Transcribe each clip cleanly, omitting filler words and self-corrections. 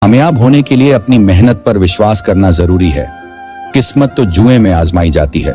कामयाब होने के लिए अपनी मेहनत पर विश्वास करना जरूरी है। किस्मत तो जुए में आजमाई जाती है।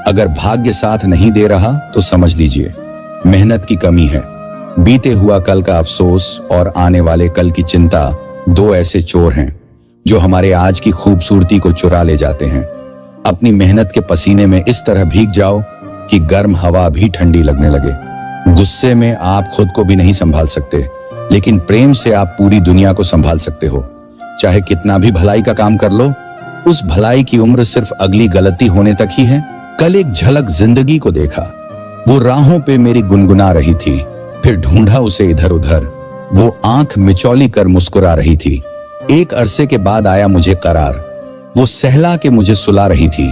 अगर भाग्य साथ नहीं दे रहा तो समझ लीजिए मेहनत की कमी है। बीते हुआ कल का अफसोस और आने वाले कल की चिंता दो ऐसे चोर हैं जो हमारे आज की खूबसूरती को चुरा ले जाते हैं। अपनी मेहनत के पसीने में इस तरह भीग जाओ कि गर्म हवा भी ठंडी लगने लगे। गुस्से में आप खुद को भी नहीं संभाल सकते, लेकिन प्रेम से आप पूरी दुनिया को संभाल सकते हो। चाहे कितना भी भलाई का काम कर लो, उस भलाई की उम्र सिर्फ अगली गलती होने तक ही है। कल एक झलक जिंदगी को देखा, वो राहों पे मेरी गुनगुना रही थी, फिर ढूंढा उसे इधर उधर, वो आंख मिचौली कर मुस्कुरा रही थी। एक अरसे के बाद आया मुझे करार, वो सहला के मुझे सुला रही थी।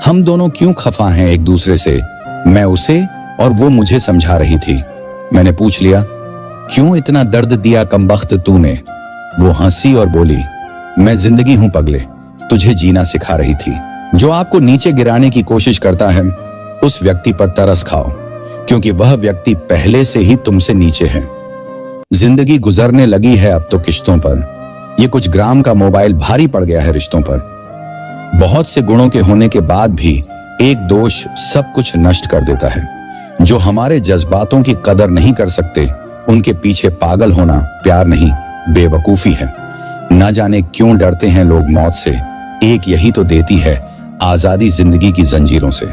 हम दोनों क्यों खफा हैं एक दूसरे से, मैं उसे और वो मुझे समझा रही थी। मैंने पूछ लिया, क्यों इतना दर्द दिया कमबख्त तूने? वो हंसी और बोली, मैं जिंदगी हूं पगले, तुझे जीना सिखा रही थी। जो आपको नीचे गिराने की कोशिश करता है, उस व्यक्ति पर तरस खाओ, क्योंकि वह व्यक्ति पहले से ही तुमसे नीचे है। जिंदगी गुजरने लगी है अब तो किश्तों पर। ये कुछ ग्राम का मोबाइल भारी पड़ गया है रिश्तों पर। बहुत से गुणों के होने के बाद भी एक दोष सब कुछ नष्ट कर देता है। जो हमारे जज्बातों की कदर नहीं कर सकते, उनके पीछे पागल होना प्यार नहीं, बेवकूफी है। न जाने क्यों डरते हैं लोग मौत से, एक यही तो देती है आजादी जिंदगी की जंजीरों से।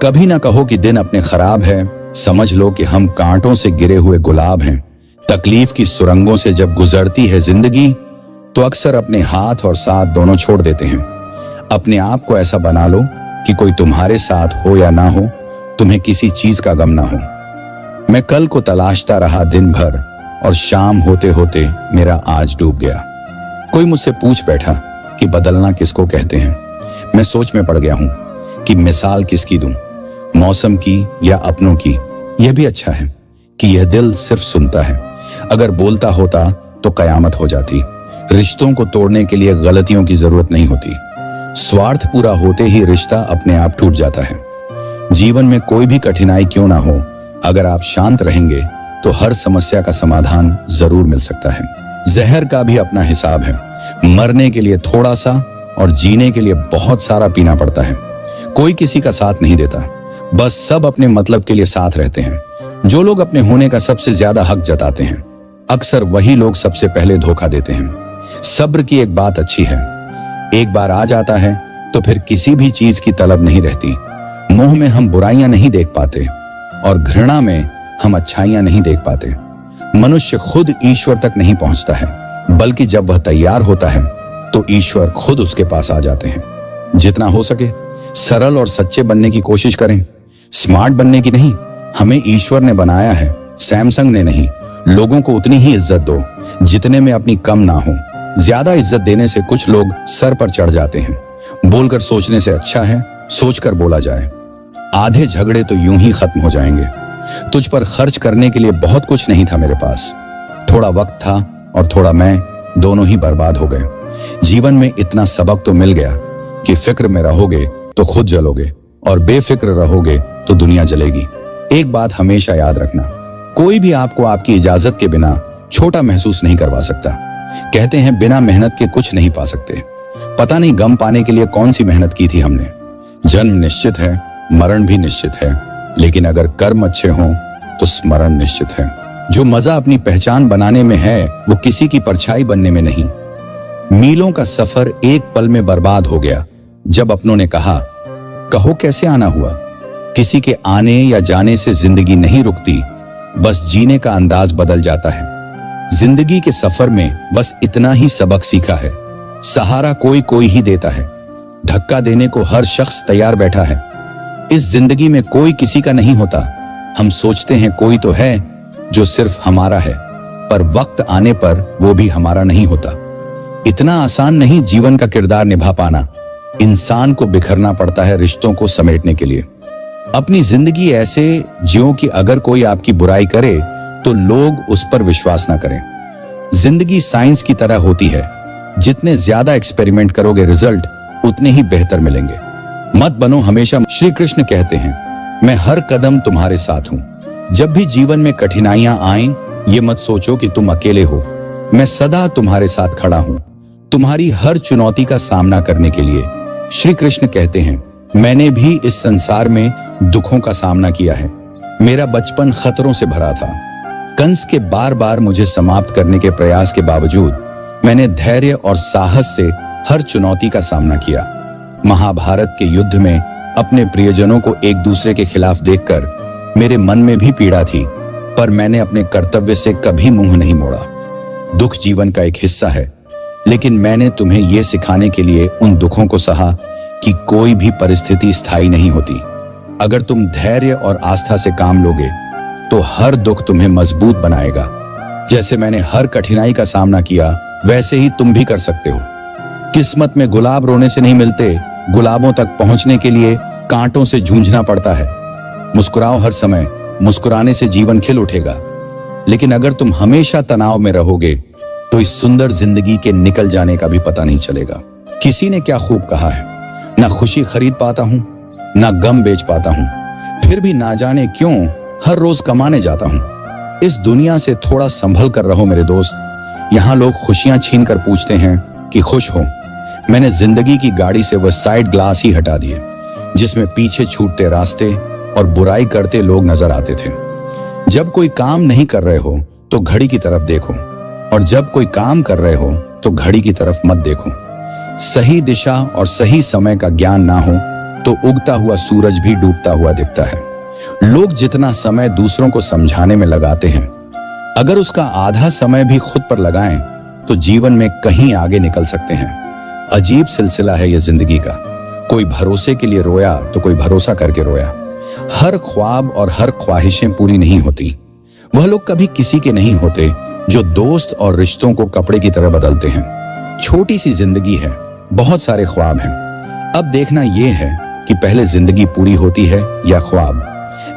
कभी ना कहो कि दिन अपने खराब है, समझ लो कि हम कांटों से गिरे हुए गुलाब हैं। तकलीफ की सुरंगों से जब गुजरती है जिंदगी, तो अक्सर अपने हाथ और साथ दोनों छोड़ देते हैं। अपने आप को ऐसा बना लो कि कोई तुम्हारे साथ हो या ना हो, तुम्हें किसी चीज का गम ना हो। मैं कल को तलाशता रहा दिन भर, और शाम होते होते मेरा आज डूब गया। कोई मुझसे पूछ बैठा कि बदलना किसको कहते हैं। मैं सोच में पड़ गया हूं कि मिसाल किसकी दूं, मौसम की या अपनों की। यह भी अच्छा है कि यह दिल सिर्फ सुनता है। अगर बोलता होता तो कयामत हो जाती। रिश्तों को तोड़ने के लिए गलतियों की जरूरत नहीं होती। स्वार्थ पूरा होते ही रिश्ता अपने आप टूट जाता है। जीवन में कोई भी कठिनाई क्यों ना हो, अगर आप शांत रहेंगे तो हर समस्या का समाधान जरूर मिल सकता है। जहर का भी अपना हिसाब है। मरने के लिए थोड़ा सा और जीने के लिए बहुत सारा पीना पड़ता है। कोई किसी का साथ नहीं देता, बस सब अपने मतलब के लिए साथ रहते हैं। जो लोग अपने होने का सबसे ज्यादा हक जताते हैं, अक्सर वही लोग सबसे पहले धोखा देते हैं। सब्र की एक बात अच्छी है, एक बार आ जाता है तो फिर किसी भी चीज की तलब नहीं रहती। मोह में हम बुराइयां नहीं देख पाते और घृणा में हम अच्छाइयां नहीं देख पाते। मनुष्य खुद ईश्वर तक नहीं पहुंचता है, बल्कि जब वह तैयार होता है तो ईश्वर खुद उसके पास आ जाते हैं। जितना हो सके सरल और सच्चे बनने की कोशिश करें, स्मार्ट बनने की नहीं। हमें ईश्वर ने बनाया है, सैमसंग ने नहीं। लोगों को उतनी ही इज्जत दो जितने में अपनी कम ना हो। ज्यादा इज्जत देने से कुछ लोग सर पर चढ़ जाते हैं। बोलकर सोचने से अच्छा है सोचकर बोला जाए। आधे झगड़े तो यूं ही खत्म हो जाएंगे। तुझ पर खर्च करने के लिए बहुत कुछ नहीं था मेरे पास। थोड़ा वक्त था और थोड़ा मैं, दोनों ही बर्बाद हो गए। जीवन में इतना सबक तो मिल गया कि फिक्र में रहोगे तो खुद जलोगे, और बेफिक्र रहोगे तो दुनिया जलेगी। एक बात हमेशा याद रखना, कोई भी आपको आपकी इजाजत के बिना छोटा महसूस नहीं करवा सकता। कहते हैं बिना मेहनत के कुछ नहीं पा सकते। पता नहीं गम पाने के लिए कौन सी मेहनत की थी हमने। जन्म निश्चित है, मरण भी निश्चित है, लेकिन अगर कर्म अच्छे हों तो स्मरण निश्चित है। जो मजा अपनी पहचान बनाने में है, वो किसी की परछाई बनने में नहीं। मीलों का सफर एक पल में बर्बाद हो गया जब अपनों ने कहा, कहो कैसे आना हुआ। किसी के आने या जाने से जिंदगी नहीं रुकती, बस जीने का अंदाज बदल जाता है। जिंदगी के सफर में बस इतना ही सबक सीखा है, सहारा कोई कोई ही देता है। धक्का देने को हर शख्स तैयार बैठा है। इस जिंदगी में कोई किसी का नहीं होता। हम सोचते हैं कोई तो है जो सिर्फ हमारा है, पर वक्त आने पर वो भी हमारा नहीं होता। इतना आसान नहीं जीवन का किरदार निभा पाना। इंसान को बिखरना पड़ता है रिश्तों को समेटने के लिए। अपनी जिंदगी ऐसे जियो कि अगर कोई आपकी बुराई करे तो लोग उस पर विश्वास ना करें। जिंदगी साइंस की तरह होती है, जितने ज्यादा एक्सपेरिमेंट करोगे रिजल्ट उतने ही बेहतर मिलेंगे। मत बनो हमेशा। श्री कृष्ण कहते हैं, मैं हर कदम तुम्हारे साथ हूं। जब भी जीवन में कठिनाइयां आएं, ये मत सोचो कि तुम अकेले हो। मैं सदा तुम्हारे साथ खड़ा हूं, तुम्हारी हर चुनौती का सामना करने के लिए। श्री कृष्ण कहते हैं, मैंने भी इस संसार में दुखों का सामना किया है। मेरा बचपन खतरों से भरा था। कंस के बार बार मुझे समाप्त करने के प्रयास के बावजूद मैंने धैर्य और साहस से हर चुनौती का सामना किया। महाभारत के युद्ध में अपने प्रियजनों को एक दूसरे के खिलाफ देखकर मेरे मन में भी पीड़ा थी, पर मैंने अपने कर्तव्य से कभी मुंह नहीं मोड़ा। दुख जीवन का एक हिस्सा है, लेकिन मैंने तुम्हें यह सिखाने के लिए उन दुखों को सहा कि कोई भी परिस्थिति स्थायी नहीं होती। अगर तुम धैर्य और आस्था से काम लोगे तो हर दुख तुम्हें मजबूत बनाएगा। जैसे मैंने हर कठिनाई का सामना किया, वैसे ही तुम भी कर सकते हो। किस्मत में गुलाब रोने से नहीं मिलते, गुलाबों तक पहुंचने के लिए कांटों से जूझना पड़ता है। मुस्कुराओ हर समय, मुस्कुराने से जीवन खिल उठेगा। लेकिन अगर तुम हमेशा तनाव में रहोगे तो इस सुंदर जिंदगी के निकल जाने का भी पता नहीं चलेगा। किसी ने क्या खूब कहा है, ना खुशी खरीद पाता हूं, ना गम बेच पाता हूं, फिर भी ना जाने क्यों हर रोज कमाने जाता हूं। इस दुनिया से थोड़ा संभल कर रहो मेरे दोस्त। यहां लोग खुशियां छीन कर पूछते हैं कि खुश हो। मैंने जिंदगी की गाड़ी से वह साइड ग्लास ही हटा दिए जिसमें पीछे छूटते रास्ते और बुराई करते लोग नजर आते थे। जब कोई काम नहीं कर रहे हो तो घड़ी की तरफ देखो, और जब कोई काम कर रहे हो तो घड़ी की तरफ मत देखो। सही दिशा और सही समय का ज्ञान ना हो तो उगता हुआ सूरज भी डूबता हुआ दिखता है। लोग जितना समय दूसरों को समझाने में लगाते हैं, अगर उसका आधा समय भी खुद पर लगाएं तो जीवन में कहीं आगे निकल सकते हैं। अजीब सिलसिला है यह जिंदगी का। कोई भरोसे के लिए रोया तो कोई भरोसा करके रोया। हर ख्वाब और हर ख्वाहिशें पूरी नहीं होती। वह लोग कभी किसी के नहीं होते जो दोस्त और रिश्तों को कपड़े की तरह बदलते हैं। छोटी सी जिंदगी है, बहुत सारे ख्वाब हैं। अब देखना यह है कि पहले जिंदगी पूरी होती है या ख्वाब।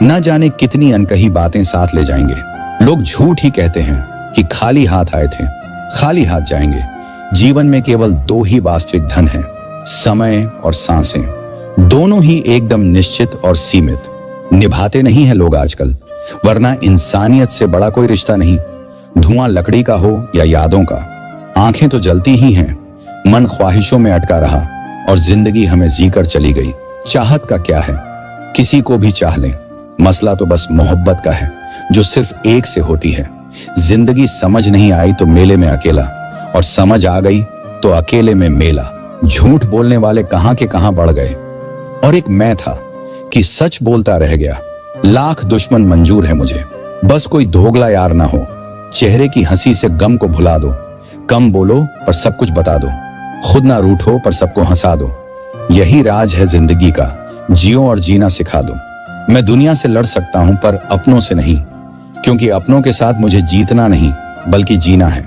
ना जाने कितनी अनकही बातें साथ ले जाएंगे। लोग झूठ ही कहते हैं कि खाली हाथ आए थे, खाली हाथ जाएंगे। जीवन में केवल दो ही वास्तविक धन हैं, समय और सांसें। दोनों ही एकदम निश्चित और सीमित। निभाते नहीं हैं लोग आजकल, वरना इंसानियत से बड़ा कोई रिश्ता नहीं। धुआं लकड़ी का हो या यादों का, आंखें तो जलती ही हैं। मन ख्वाहिशों में अटका रहा और जिंदगी हमें जीकर चली गई। चाहत का क्या है, किसी को भी चाह लें। मसला तो बस मोहब्बत का है जो सिर्फ एक से होती है। जिंदगी समझ नहीं आई तो मेले में अकेला, और समझ आ गई तो अकेले में मेला। झूठ बोलने वाले कहां के कहां बढ़ गए, और एक मैं था कि सच बोलता रह गया। लाख दुश्मन मंजूर है मुझे, बस कोई धोगला यार ना हो। चेहरे की हंसी से गम को भुला दो। कम बोलो पर सब कुछ बता दो। खुद ना रूठो पर सबको हंसा दो। यही राज है जिंदगी का, जियो और जीना सिखा दो। मैं दुनिया से लड़ सकता हूं पर अपनों से नहीं, क्योंकि अपनों के साथ मुझे जीतना नहीं बल्कि जीना है।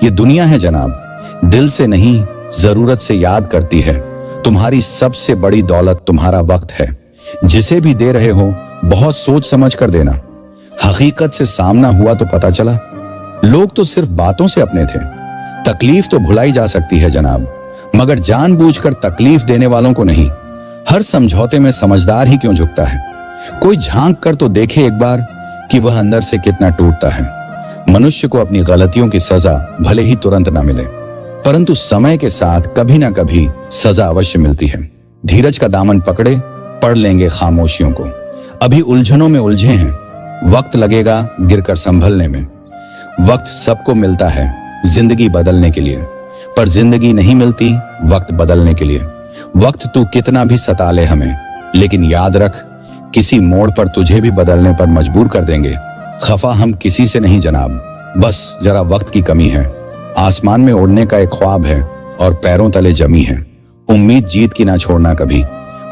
ये दुनिया है जनाब, दिल से नहीं जरूरत से याद करती है। तुम्हारी सबसे बड़ी दौलत तुम्हारा वक्त है। जिसे भी दे रहे हो बहुत सोच समझ कर देना। हकीकत से सामना हुआ तो पता चला, लोग तो सिर्फ बातों से अपने थे। तकलीफ तो भुलाई जा सकती है जनाब, मगर जानबूझकर तकलीफ देने वालों को नहीं। हर समझौते में समझदार ही क्यों झुकता है। कोई झांक कर तो देखे एक बार कि वह अंदर से कितना टूटता है। मनुष्य को अपनी गलतियों की सजा भले ही तुरंत ना मिले, परंतु समय के साथ कभी ना कभी सजा अवश्य मिलती है। धीरज का दामन पकड़े, पढ़ लेंगे खामोशियों को। अभी उलझनों में उलझे हैं, वक्त लगेगा गिरकर संभलने में। वक्त सबको मिलता है जिंदगी बदलने के लिए, पर जिंदगी नहीं मिलती वक्त बदलने के लिए। वक्त तू कितना भी सता ले हमें, लेकिन याद रख किसी मोड़ पर तुझे भी बदलने पर मजबूर कर देंगे। खफा हम किसी से नहीं जनाब, बस जरा वक्त की कमी है। आसमान में उड़ने का एक ख्वाब है और पैरों तले जमी है। उम्मीद जीत की ना छोड़ना कभी।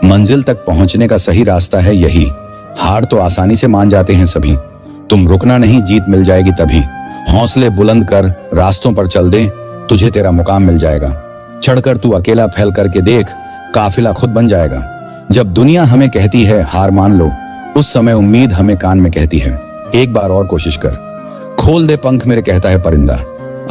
मंजिल तक पहुंचने का सही रास्ता है यही। हार तो आसानी से मान जाते हैं सभी, तुम रुकना नहीं, जीत मिल जाएगी तभी। हौसले बुलंद कर रास्तों पर चल दे, तुझे तेरा मुकाम मिल जाएगा। चढ़कर तू अकेला फैल करके देख, काफिला खुद बन जाएगा। जब दुनिया हमें कहती है हार मान लो, उस समय उम्मीद हमें कान में कहती है एक बार और कोशिश कर, खोल दे पंख मेरे, कहता है परिंदा।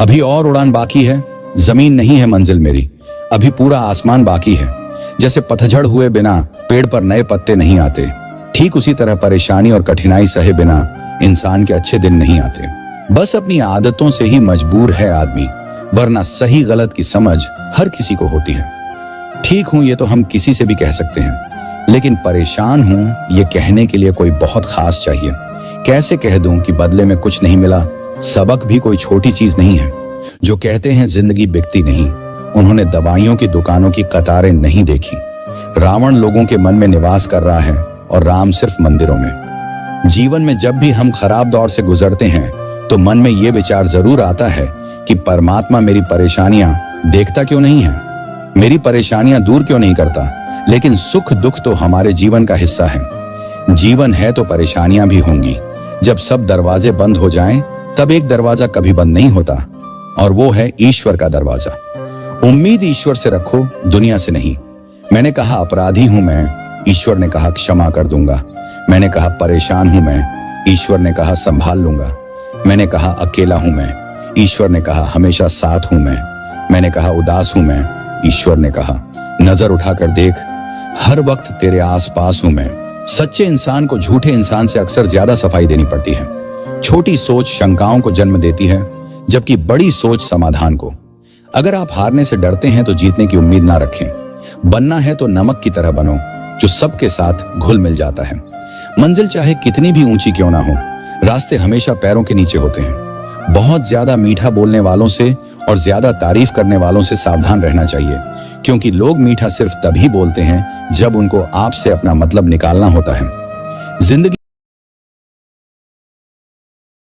अभी और उड़ान बाकी है, जमीन नहीं है मंजिल मेरी, अभी पूरा आसमान बाकी है। जैसे पतझड़ हुए बिना पेड़ पर नए पत्ते नहीं आते, ठीक उसी तरह परेशानी और कठिनाई सहे बिना इंसान के अच्छे दिन नहीं आते। बस अपनी आदतों से ही मजबूर है आदमी, वरना सही गलत की समझ हर किसी को होती है। ठीक हूं ये तो हम किसी से भी कह सकते हैं, लेकिन परेशान हूं ये कहने के लिए कोई बहुत खास चाहिए। कैसे कह दूं कि बदले में कुछ नहीं मिला? सबक भी कोई छोटी चीज नहीं है। जो कहते हैं जिंदगी बिकती नहीं, उन्होंने दवाइयों की दुकानों की कतारें नहीं देखी। रावण लोगों के मन में निवास कर रहा है और राम सिर्फ मंदिरों में। जीवन में जब भी हम खराब दौर से गुजरते हैं तो मन में ये विचार जरूर आता है कि परमात्मा मेरी परेशानियां देखता क्यों नहीं है, मेरी परेशानियां दूर क्यों नहीं करता। लेकिन सुख दुख तो हमारे जीवन का हिस्सा है। जीवन है तो परेशानियां भी होंगी। जब सब दरवाजे बंद हो जाएं, तब एक दरवाजा कभी बंद नहीं होता, और वो है ईश्वर का दरवाजा। उम्मीद ईश्वर से रखो, दुनिया से नहीं। मैंने कहा अपराधी हूं मैं, ईश्वर ने कहा क्षमा कर दूंगा। मैंने कहा परेशान हूं मैं, ईश्वर ने कहा संभाल लूंगा। मैंने कहा अकेला हूं मैं, ईश्वर ने कहा हमेशा साथ हूं मैं। मैंने कहा उदास हूं मैं, ईश्वर ने कहा नजर उठाकर देख, हर वक्त तेरे आसपास हूं मैं। सच्चे इंसान को झूठे इंसान से अक्सर ज्यादा सफाई देनी पड़ती है। छोटी सोच शंकाओं को जन्म देती है, जबकि बड़ी सोच समाधान को। अगर आप हारने से डरते हैं तो जीतने की उम्मीद ना रखें। बनना है तो नमक की तरह बनो, जो सबके साथ घुल मिल जाता है। मंजिल चाहे कितनी भी ऊंची क्यों ना हो, रास्ते हमेशा पैरों के नीचे होते हैं। बहुत ज्यादा मीठा बोलने वालों से और ज्यादा तारीफ करने वालों से सावधान रहना चाहिए, क्योंकि लोग मीठा सिर्फ तभी बोलते हैं जब उनको आपसे अपना मतलब निकालना होता है। जिंदगी